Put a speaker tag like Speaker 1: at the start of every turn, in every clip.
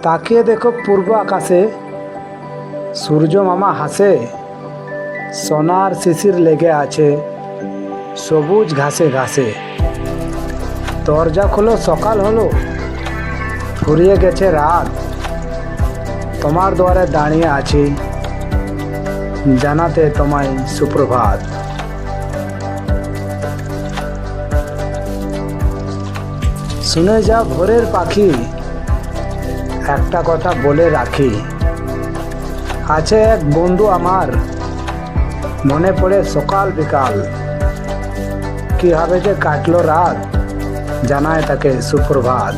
Speaker 1: তাকিয়ে দেখো পূর্ব আকাশে, সূর্য মামা হাসে, সোনার শিশির লেগে আছে সবুজ ঘাসে ঘাসে। দরজা খোলো, সকাল হলো, ফুরিয়ে গেছে রাত, তোমার দুয়ারে দাঁড়িয়ে আছি জানাতে তোমায় সুপ্রভাত। শুনে যা ভোরের পাখি, একটা কথা বলে রাখি, আছে এক বন্ধু আমার, মনে পড়ে সকাল বিকাল, কিভাবে যে কাটলো রাত, জানায় তাকে সুপ্রভাত।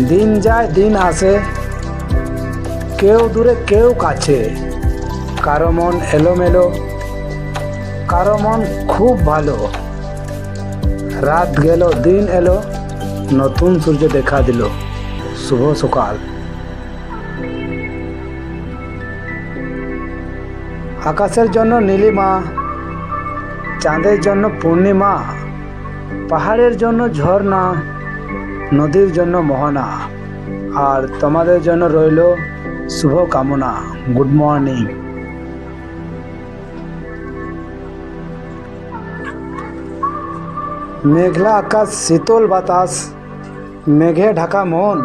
Speaker 1: দিন যায় দিন আসে, কেউ দূরে কেউ কাছে, কারো মন এলোমেলো, কারো মন খুব ভালো। রাত গেল দিন এলো, নতুন সূর্য দেখা দিল, শুভ সকাল। আকাশের জন্য নীলিমা, চাঁদের জন্য পূর্ণিমা, পাহাড়ের জন্য ঝর্ণা, নদীর জন্য মোহনা, আর তোমাদের জন্য রইল শুভ কামনা। Good morning. মেঘলা আকাশ, শীতল বাতাস, মেঘে ঢাকা মন,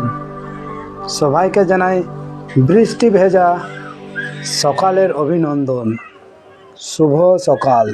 Speaker 1: সবাইকে জানাই বৃষ্টি ভেজা সকালের অভিনন্দন। শুভ সকাল।